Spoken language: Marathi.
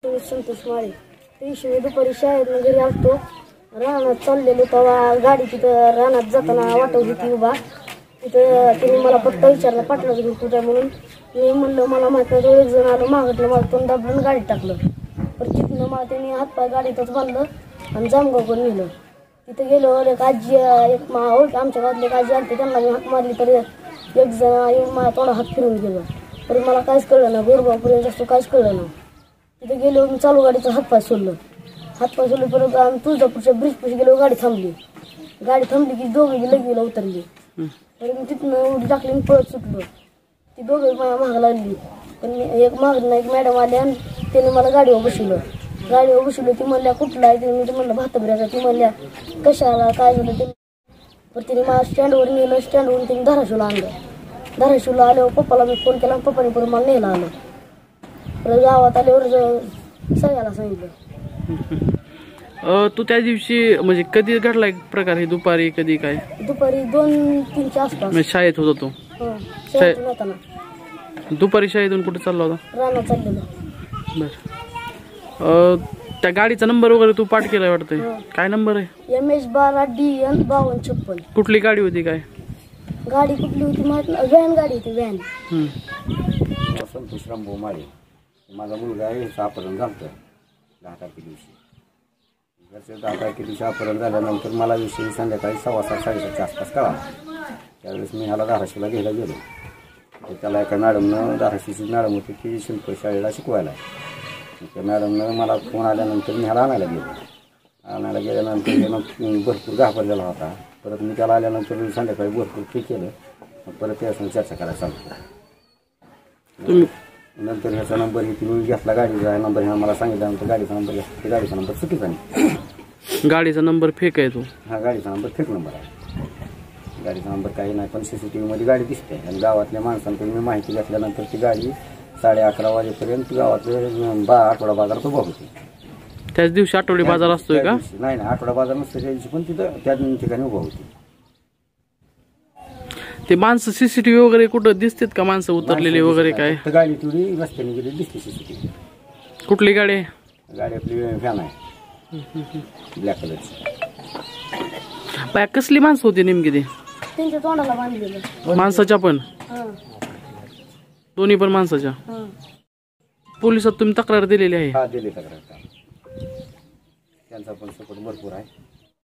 संतोष माळे ते दुपारी शाळेत घरी असतो रानात चाललेलो तेव्हा गाडी तिथं रानात जाताना वाटत होती उभा तिथं तिने मला फक्त विचारलं पाटलाच घर कुठे म्हणून मी म्हणलं मला माहित नाही. एक जण आलं मागटलं मला तोंड दाबलं गाडीत टाकलं. पण तिथनं मला त्यांनी हातपाय गाडीतच बांधलं आणि जामगाव पण नेलं. तिथं गेलो एक आजी एक आमच्या गावातली एक आजी आली त्यांना मी हाक मारली तर एक जण येऊन मला थोडा हात फिरून गेलो. पण मला काहीच कळलं ना गोरबापर्यंत असतो काहीच कळलं ना. तिथे गेलो मी चालू गाडीचा हातपाय सोडलं परत आम्ही तुळजापूरच्या ब्रिजपाशी गेलो. गाडी थांबली की दोघे लगेला उतरली. तर मी तिथनं उडी टाकली मी पळत सुटलो. ती दोघे माझ्या महाग लागली. पण एक मागणं एक मॅडम आली आणि त्याने मला गाडीवर बसवलं. ती म्हणल्या कुठला आहे मी म्हणलं भाताबिऱ्याचा. ती म्हणल्या कशाला काय झालं ते. पण तिने मला स्टँडवर नेलं. स्टँडवरून तिने धाराशिवला आल्यावर पप्पाला मी फोन केला पप्पाने परत मला नेलं आलं. परत गावात आल्यावर सगळ्याला सांगितलं. तू त्या दिवशी म्हणजे कधी घडला एक प्रकार हे दुपारी कधी काय दुपारी 2-3च्या आसपास शाळेत होता तू शाळेतून येताना दुपारी शाळेतून कुठे चालला होता रानात चाललेलो. बर त्या गाडीचा नंबर वगैरे तू पाठ केलाय वाटतंय. काय नंबर आहे MS12DN 5256. कुठली गाडी होती काय गाडी कुठली होती माहित नाही. व्हॅन गाडी होती व्हॅन. संतोष रामभाऊ माळे माझा मुलगा आहे अपहरण झालं 10 तारखे दिवशी. 10 तारखे दिवशी अपहरण झाल्यानंतर मला विषयी संध्याकाळी 6:15-7:30च्या आसपास कळाला. त्यावेळेस मी ह्याला धाराशिवला घ्यायला गेलो. तर त्याला एका मॅडमनं धाराशिवची मॅडम होती की शिल्प शाळेला शिकवायला. त्या मॅडमनं मला फोन आल्यानंतर मी ह्याला आणायला गेल्यानंतर त्यानं भरपूर घाबरलेला होता. परत मी त्याला आल्यानंतर संध्याकाळी भरपूर ठीक केलं. परत त्यासंग चर्चा करायला चालू. नंतर ह्याचा नंबर मी घेतला गाडीचा नंबर ह्या मला सांगितल्यानंतर गाडीचा नंबर घेतला. गाडीचा नंबर चुकीचा नाही. गाडीचा नंबर फेक आहे तो. हा गाडीचा नंबर फेक नंबर आहे. गाडीचा नंबर काही नाही पण CCTV मध्ये गाडी दिसते. आणि गावातल्या माणसांकडून मी माहिती घेतल्यानंतर ती गाडी 11:30 वाजेपर्यंत गावातल्या आठवडा बाजारात उभा होती. त्याच दिवशी आठवडी बाजार असतोय का नाही आठवडा बाजार नसतो त्या दिवशी पण तिथं त्या ठिकाणी उभा होती. ते माणसं CCTV वगैरे कुठं दिसतात का माणसं उतरलेली वगैरे काय गाडी तेवढी रस्त्याने गेली दिसते CCTV. कुठली गाडी आहे गाडी आपली व्हॅन आहे ब्लॅक कलरची. कसली माणसं होती नेमकी ती त्यांच्या तोंडाला बांधलेलं माणसाच्या पण दोन्ही पण माणसाच्या. पोलिसात तुम्ही तक्रार दिलेली आहे. हा दिली तक्रार. त्यांचा पण सपोर्ट भरपूर आहे.